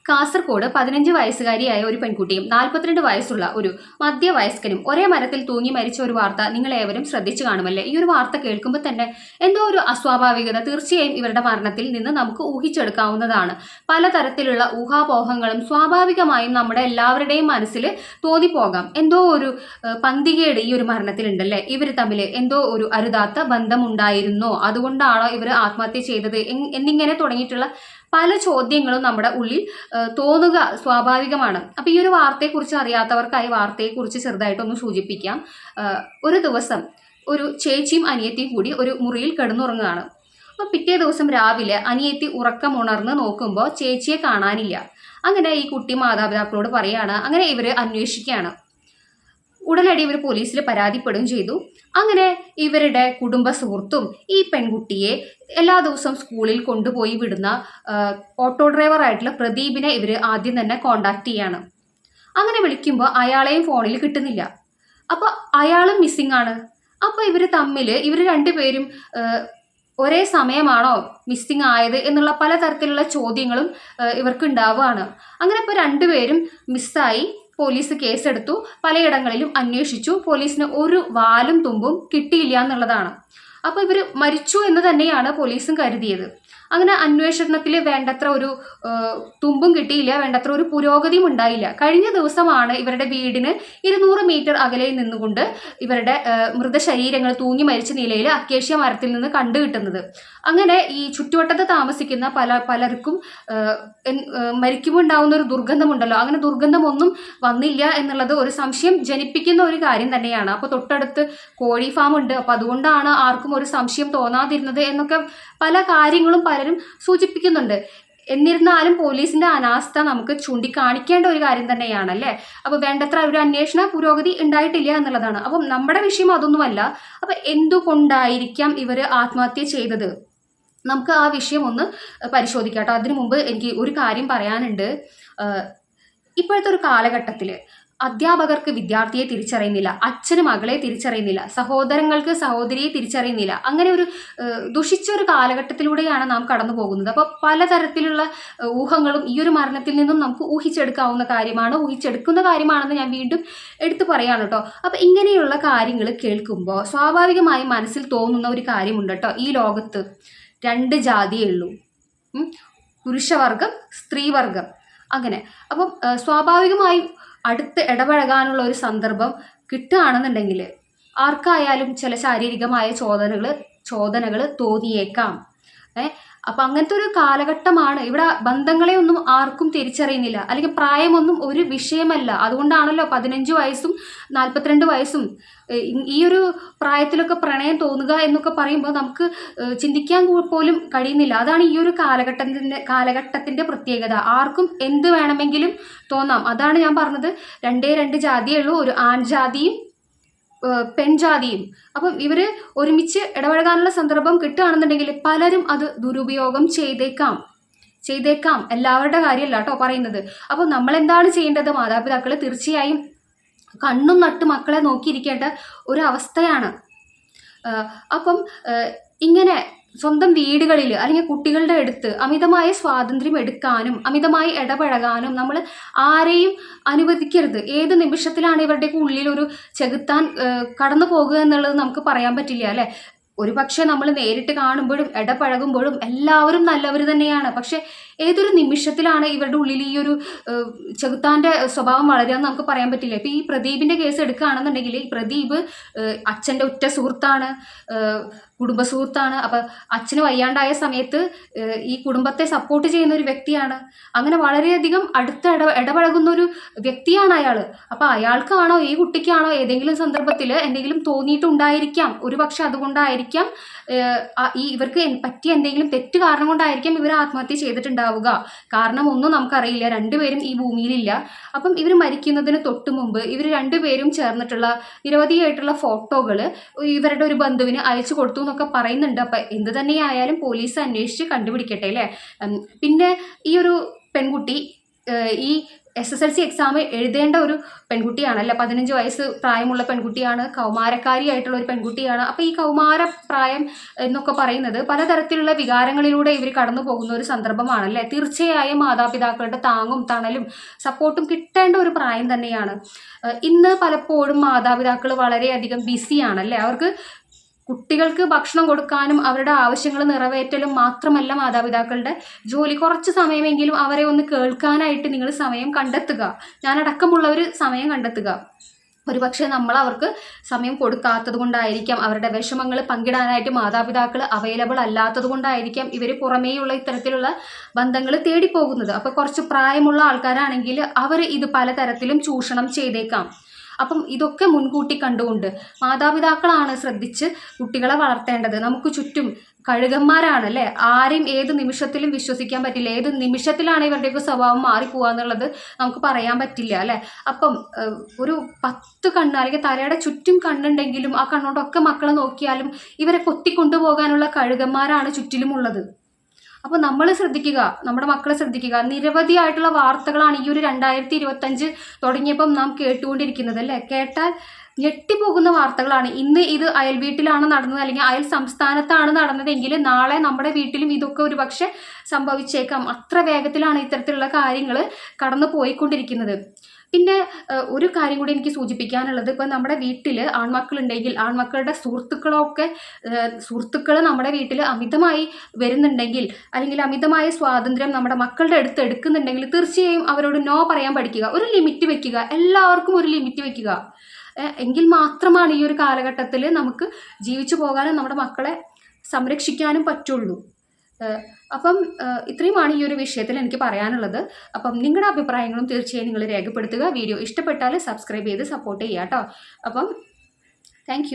കാസർഗോഡ് 15 വയസ്സുകാരിയായ ഒരു പെൺകുട്ടിയും 42 വയസ്സുള്ള ഒരു മധ്യവയസ്കനും ഒരേ മരത്തിൽ തൂങ്ങി മരിച്ച ഒരു വാർത്ത നിങ്ങൾ ഏവരും ശ്രദ്ധിച്ചു കാണുമല്ലേ. ഈ ഒരു വാർത്ത കേൾക്കുമ്പോൾ തന്നെ എന്തോ ഒരു അസ്വാഭാവികത തീർച്ചയായും ഇവരുടെ മരണത്തിൽ നിന്ന് നമുക്ക് ഊഹിച്ചെടുക്കാവുന്നതാണ്. പലതരത്തിലുള്ള ഊഹാപോഹങ്ങളും സ്വാഭാവികമായും നമ്മുടെ എല്ലാവരുടെയും മനസ്സിൽ തോന്നിപ്പോകാം. എന്തോ ഒരു പന്തികേട് ഈ ഒരു മരണത്തിലുണ്ടല്ലേ. ഇവർ തമ്മിൽ എന്തോ ഒരു അരുതാത്ത ബന്ധമുണ്ടായിരുന്നോ, അതുകൊണ്ടാണോ ഇവർ ആത്മഹത്യ ചെയ്തത് എന്നിങ്ങനെ തുടങ്ങിയിട്ടുള്ള പല ചോദ്യങ്ങളും നമ്മുടെ ഉള്ളിൽ തോന്നുക സ്വാഭാവികമാണ്. അപ്പം ഈ ഒരു വാർത്തയെക്കുറിച്ച് അറിയാത്തവർക്കായി വാർത്തയെക്കുറിച്ച് ചെറുതായിട്ടൊന്ന് സൂചിപ്പിക്കാം. ഒരു ദിവസം ഒരു ചേച്ചിയും അനിയത്തിയും കൂടി ഒരു മുറിയിൽ കിടന്നുറങ്ങുകയാണ്. അപ്പോൾ പിറ്റേ ദിവസം രാവിലെ അനിയത്തി ഉറക്കമുണർന്ന് നോക്കുമ്പോൾ ചേച്ചിയെ കാണാനില്ല. അങ്ങനെ ഈ കുട്ടി മാതാപിതാക്കളോട് പറയാണ്. അങ്ങനെ ഇവർ അന്വേഷിക്കുകയാണ്. ഉടനടി ഇവർ പോലീസിൽ പരാതിപ്പെടുകയും ചെയ്തു. അങ്ങനെ ഇവരുടെ കുടുംബ സുഹൃത്തും ഈ പെൺകുട്ടിയെ എല്ലാ ദിവസവും സ്കൂളിൽ കൊണ്ടുപോയി വിടുന്ന ഓട്ടോ ഡ്രൈവറായിട്ടുള്ള പ്രദീപിനെ ഇവർ ആദ്യം തന്നെ കോണ്ടാക്ട് ചെയ്യാണ്. അങ്ങനെ വിളിക്കുമ്പോൾ അയാളെയും ഫോണിൽ കിട്ടുന്നില്ല. അപ്പോൾ അയാളും മിസ്സിംഗ് ആണ്. അപ്പോൾ ഇവർ രണ്ടുപേരും ഒരേ സമയമാണോ മിസ്സിംഗ് ആയത് എന്നുള്ള പലതരത്തിലുള്ള ചോദ്യങ്ങളും ഇവർക്ക് ഉണ്ടാവുകയാണ്. അങ്ങനെ ഇപ്പോൾ രണ്ടുപേരും മിസ്സായി. പോലീസ് കേസെടുത്തു. പലയിടങ്ങളിലും അന്വേഷിച്ചു. പോലീസിന് ഒരു വാലും തുമ്പും കിട്ടിയില്ല എന്നുള്ളതാണ്. അപ്പോൾ ഇവർ മരിച്ചു എന്ന് തന്നെയാണ് പോലീസും കരുതിയത്. അങ്ങനെ അന്വേഷണത്തിൽ വേണ്ടത്ര ഒരു തുമ്പും കിട്ടിയില്ല, വേണ്ടത്ര ഒരു പുരോഗതിയും ഉണ്ടായില്ല. കഴിഞ്ഞ ദിവസമാണ് ഇവരുടെ വീടിന് 200 മീറ്റർ അകലയിൽ നിന്നുകൊണ്ട് ഇവരുടെ മൃതശരീരങ്ങൾ തൂങ്ങി മരിച്ച നിലയിൽ അക്കേഷ്യ മരത്തിൽ നിന്ന് കണ്ടുകിട്ടുന്നത്. അങ്ങനെ ഈ ചുറ്റുവട്ടത്ത് താമസിക്കുന്ന പലർക്കും മരിക്കുമ്പോൾ ഉണ്ടാവുന്ന ഒരു ദുർഗന്ധമുണ്ടല്ലോ, അങ്ങനെ ദുർഗന്ധമൊന്നും വന്നില്ല എന്നുള്ളത് ഒരു സംശയം ജനിപ്പിക്കുന്ന ഒരു കാര്യം തന്നെയാണ്. അപ്പോൾ തൊട്ടടുത്ത് കോഴി ഫാം ഉണ്ട്, അപ്പോൾ അതുകൊണ്ടാണ് ആർക്കും ഒരു സംശയം തോന്നാതിരുന്നത് എന്നൊക്കെ പല കാര്യങ്ങളും പലരും സൂചിപ്പിക്കുന്നുണ്ട്. എന്നിരുന്നാലും പോലീസിന്റെ അനാസ്ഥ നമുക്ക് ചൂണ്ടിക്കാണിക്കേണ്ട ഒരു കാര്യം തന്നെയാണല്ലേ. അപ്പോൾ വേണ്ടത്ര ഒരു അന്വേഷണ പുരോഗതി ഉണ്ടായിട്ടില്ല എന്നുള്ളതാണ്. അപ്പം നമ്മുടെ വിഷയം അതൊന്നുമല്ല. അപ്പം എന്തുകൊണ്ടായിരിക്കാം ഇവർ ആത്മഹത്യ ചെയ്തത്? നമുക്ക് ആ വിഷയം ഒന്ന് പരിശോധിക്കാം കേട്ടോ. അതിനു മുമ്പ് എനിക്ക് ഒരു കാര്യം പറയാനുണ്ട്. ഇപ്പോഴത്തെ ഒരു കാലഘട്ടത്തിൽ അധ്യാപകർക്ക് വിദ്യാർത്ഥിയെ തിരിച്ചറിയുന്നില്ല, അച്ഛന് മകളെ തിരിച്ചറിയുന്നില്ല, സഹോദരങ്ങൾക്ക് സഹോദരിയെ തിരിച്ചറിയുന്നില്ല. അങ്ങനെ ഒരു ദുഷിച്ച ഒരു കാലഘട്ടത്തിലൂടെയാണ് നാം കടന്നു പോകുന്നത്. അപ്പോൾ പലതരത്തിലുള്ള ഊഹങ്ങളും ഈ ഒരു മരണത്തിൽ നിന്നും നമുക്ക് ഊഹിച്ചെടുക്കുന്ന കാര്യമാണെന്ന് ഞാൻ വീണ്ടും എടുത്തു പറയാണ് കേട്ടോ. അപ്പം ഇങ്ങനെയുള്ള കാര്യങ്ങൾ കേൾക്കുമ്പോൾ സ്വാഭാവികമായും മനസ്സിൽ തോന്നുന്ന ഒരു കാര്യമുണ്ട് കേട്ടോ. ഈ ലോകത്ത് 2 ജാതിയേ ഉള്ളൂ, പുരുഷവർഗം, സ്ത്രീവർഗം. അങ്ങനെ അപ്പം സ്വാഭാവികമായും അടുത്ത് ഇടപഴകാനുള്ള ഒരു സന്ദർഭം കിട്ടുകയാണെന്നുണ്ടെങ്കിൽ ആർക്കായാലും ചില ശാരീരികമായ ചോദനകൾ തോന്നിയേക്കാം. അപ്പം അങ്ങനത്തെ ഒരു കാലഘട്ടമാണ്. ഇവിടെ ബന്ധങ്ങളെ ഒന്നും ആർക്കും തിരിച്ചറിയുന്നില്ല, അല്ലെങ്കിൽ പ്രായമൊന്നും ഒരു വിഷയമല്ല. അതുകൊണ്ടാണല്ലോ 15 വയസ്സും 42 വയസ്സും ഈ ഒരു പ്രായത്തിലൊക്കെ പ്രണയം തോന്നുക എന്നൊക്കെ പറയുമ്പോൾ നമുക്ക് ചിന്തിക്കാൻ പോലും കഴിയുന്നില്ല. അതാണ് ഈ ഒരു കാലഘട്ടത്തിൻ്റെ പ്രത്യേകത. ആർക്കും എന്ത് വേണമെങ്കിലും തോന്നാം. അതാണ് ഞാൻ പറഞ്ഞത്, 2 ജാതിയേ ഉള്ളൂ, ഒരു ആൺജാതിയും പെൺജാതിയും. അപ്പം ഇവർ ഒരുമിച്ച് ഇടപഴകാനുള്ള സന്ദർഭം കിട്ടുകയാണെന്നുണ്ടെങ്കിൽ പലരും അത് ദുരുപയോഗം ചെയ്തേക്കാം. എല്ലാവരുടെ കാര്യമല്ല കേട്ടോ പറയുന്നത്. അപ്പോൾ നമ്മൾ എന്താണ് ചെയ്യേണ്ടത്? മാതാപിതാക്കൾ തീർച്ചയായും കണ്ണും നട്ട് മക്കളെ നോക്കിയിരിക്കേണ്ട ഒരു അവസ്ഥയാണ്. അപ്പം ഇങ്ങനെ സ്വന്തം വീടുകളിൽ അല്ലെങ്കിൽ കുട്ടികളുടെ അടുത്ത് അമിതമായ സ്വാതന്ത്ര്യം എടുക്കാനും അമിതമായി ഇടപഴകാനും നമ്മൾ ആരെയും അനുവദിക്കരുത്. ഏത് നിമിഷത്തിലാണ് ഇവരുടെയൊക്കെ ഉള്ളിൽ ഒരു ചെകുത്താൻ കടന്നു പോകുക എന്നുള്ളത് നമുക്ക് പറയാൻ പറ്റില്ല അല്ലേ. ഒരു പക്ഷേ നമ്മൾ നേരിട്ട് കാണുമ്പോഴും ഇടപഴകുമ്പോഴും എല്ലാവരും നല്ലവർ തന്നെയാണ്. പക്ഷെ ഏതൊരു നിമിഷത്തിലാണ് ഇവരുടെ ഉള്ളിൽ ഈ ഒരു ചെകുത്താൻ്റെ സ്വഭാവം വളരുക എന്ന് നമുക്ക് പറയാൻ പറ്റില്ല. ഇപ്പം ഈ പ്രദീപിൻ്റെ കേസ് എടുക്കുകയാണെന്നുണ്ടെങ്കിൽ ഈ പ്രദീപ് അച്ഛൻ്റെ ഉറ്റ സുഹൃത്താണ്, കുടുംബ സുഹൃത്താണ്. അപ്പം അച്ഛന് വയ്യാണ്ടായ സമയത്ത് ഈ കുടുംബത്തെ സപ്പോർട്ട് ചെയ്യുന്ന ഒരു വ്യക്തിയാണ്. അങ്ങനെ വളരെയധികം അടുത്ത് ഇടപഴകുന്ന ഒരു വ്യക്തിയാണ് അയാൾ. അപ്പം അയാൾക്കാണോ ഈ കുട്ടിക്കാണോ ഏതെങ്കിലും സന്ദർഭത്തിൽ എന്തെങ്കിലും തോന്നിയിട്ടുണ്ടായിരിക്കാം. ഒരു പക്ഷെ അതുകൊണ്ടായിരിക്കാം ഇവർക്ക് പറ്റിയ എന്തെങ്കിലും തെറ്റ് കാരണം കൊണ്ടായിരിക്കാം ഇവർ ആത്മഹത്യ ചെയ്തിട്ടുണ്ടാവുക. കാരണം ഒന്നും നമുക്കറിയില്ല, രണ്ടുപേരും ഈ ഭൂമിയിലില്ല. അപ്പം ഇവർ മരിക്കുന്നതിന് തൊട്ട് മുമ്പ് ഇവർ രണ്ടുപേരും ചേർന്നിട്ടുള്ള നിരവധിയായിട്ടുള്ള ഫോട്ടോകൾ ഇവരുടെ ഒരു ബന്ധുവിന് അയച്ചു കൊടുത്തു എന്നൊക്കെ പറയുന്നുണ്ട്. അപ്പം എന്ത് തന്നെയായാലും പോലീസ് അന്വേഷിച്ച് കണ്ടുപിടിക്കട്ടെ അല്ലേ. പിന്നെ ഈ ഒരു പെൺകുട്ടി ഈ SSLC എക്സാം എഴുതേണ്ട ഒരു പെൺകുട്ടിയാണല്ലേ, 15 വയസ്സ് പ്രായമുള്ള പെൺകുട്ടിയാണ്, കൗമാരക്കാരിയായിട്ടുള്ള ഒരു പെൺകുട്ടിയാണ്. അപ്പോൾ ഈ കൗമാര പ്രായം എന്നൊക്കെ പറയുന്നത് പലതരത്തിലുള്ള വികാരങ്ങളിലൂടെ ഇവർ കടന്നു പോകുന്ന ഒരു സന്ദർഭമാണല്ലേ. തീർച്ചയായും മാതാപിതാക്കളുടെ താങ്ങും തണലും സപ്പോർട്ടും കിട്ടേണ്ട ഒരു പ്രായം തന്നെയാണ്. ഇന്ന് പലപ്പോഴും മാതാപിതാക്കൾ വളരെയധികം ബിസിയാണല്ലേ. അവർക്ക് കുട്ടികൾക്ക് ഭക്ഷണം കൊടുക്കാനും അവരുടെ ആവശ്യങ്ങൾ നിറവേറ്റലും മാത്രമല്ല മാതാപിതാക്കളുടെ ജോലി. കുറച്ച് സമയമെങ്കിലും അവരെ ഒന്ന് കേൾക്കാനായിട്ട് നിങ്ങൾ സമയം കണ്ടെത്തുക. ഞാനടക്കമുള്ളവർ സമയം കണ്ടെത്തുക. ഒരുപക്ഷെ നമ്മൾ അവർക്ക് സമയം കൊടുക്കാത്തത് കൊണ്ടായിരിക്കാം, അവരുടെ വിഷമങ്ങൾ പങ്കിടാനായിട്ട് മാതാപിതാക്കൾ അവൈലബിൾ അല്ലാത്തത് കൊണ്ടായിരിക്കാം ഇവർ പുറമേയുള്ള ഇത്തരത്തിലുള്ള ബന്ധങ്ങൾ തേടിപ്പോകുന്നത്. അപ്പോൾ കുറച്ച് പ്രായമുള്ള ആൾക്കാരാണെങ്കിൽ അവർ ഇത് പലതരത്തിലും ചൂഷണം ചെയ്തേക്കാം. അപ്പം ഇതൊക്കെ മുൻകൂട്ടി കണ്ടുകൊണ്ട് മാതാപിതാക്കളാണ് ശ്രദ്ധിച്ച് കുട്ടികളെ വളർത്തേണ്ടത്. നമുക്ക് ചുറ്റും കഴുകന്മാരാണ് അല്ലേ. ആരെയും ഏത് നിമിഷത്തിലും വിശ്വസിക്കാൻ പറ്റില്ല. ഏത് നിമിഷത്തിലാണ് ഇവരുടെയൊക്കെ സ്വഭാവം മാറിപ്പോവാന്നുള്ളത് നമുക്ക് പറയാൻ പറ്റില്ല അല്ലേ. അപ്പം ഒരു 10 കണ്ണ് അല്ലെങ്കിൽ തലയുടെ ചുറ്റും കണ്ണുണ്ടെങ്കിലും ആ കണ്ണോണ്ടൊക്കെ മക്കളെ നോക്കിയാലും ഇവരെ കൊത്തിക്കൊണ്ടുപോകാനുള്ള കഴുകന്മാരാണ് ചുറ്റിലുമുള്ളത്. അപ്പോൾ നമ്മൾ ശ്രദ്ധിക്കുക, നമ്മുടെ മക്കളെ ശ്രദ്ധിക്കുക. നിരവധിയായിട്ടുള്ള വാർത്തകളാണ് ഈ ഒരു 2025 തുടങ്ങിയപ്പം നാം കേട്ടുകൊണ്ടിരിക്കുന്നത് അല്ലേ. കേട്ടാൽ ഞെട്ടിപ്പോകുന്ന വാർത്തകളാണ്. ഇന്ന് ഇത് അയൽ വീട്ടിലാണ് നടന്നത്, അല്ലെങ്കിൽ അയൽ സംസ്ഥാനത്താണ് നടന്നതെങ്കിൽ നാളെ നമ്മുടെ വീട്ടിലും ഇതൊക്കെ ഒരു പക്ഷെ സംഭവിച്ചേക്കാം. അത്ര വേഗത്തിലാണ് ഇത്തരത്തിലുള്ള കാര്യങ്ങൾ കടന്നു പോയിക്കൊണ്ടിരിക്കുന്നത്. പിന്നെ ഒരു കാര്യം കൂടി എനിക്ക് സൂചിപ്പിക്കാനുള്ളത്, ഇപ്പം നമ്മുടെ വീട്ടിൽ ആൺമക്കളുണ്ടെങ്കിൽ ആൺമക്കളുടെ സുഹൃത്തുക്കൾ നമ്മുടെ വീട്ടിൽ അമിതമായി വരുന്നുണ്ടെങ്കിൽ, അല്ലെങ്കിൽ അമിതമായ സ്വാതന്ത്ര്യം നമ്മുടെ മക്കളുടെ അടുത്ത് എടുക്കുന്നുണ്ടെങ്കിൽ തീർച്ചയായും അവരോട് നോ പറയാൻ പഠിക്കുക. ഒരു ലിമിറ്റ് വെക്കുക. എല്ലാവർക്കും ഒരു ലിമിറ്റ് വെക്കുക. എങ്കിൽ മാത്രമാണ് ഈ ഒരു കാലഘട്ടത്തിൽ നമുക്ക് ജീവിച്ചു പോകാനും നമ്മുടെ മക്കളെ സംരക്ഷിക്കാനും പറ്റുള്ളൂ. അപ്പം ഇത്രയുമാണ് ഈ ഒരു വിഷയത്തിൽ എനിക്ക് പറയാനുള്ളത്. അപ്പം നിങ്ങളുടെ അഭിപ്രായങ്ങളും തീർച്ചയായും നിങ്ങൾ രേഖപ്പെടുത്തുക. വീഡിയോ ഇഷ്ടപ്പെട്ടാൽ സബ്സ്ക്രൈബ് ചെയ്ത് സപ്പോർട്ട് ചെയ്യുക കേട്ടോ. അപ്പം താങ്ക്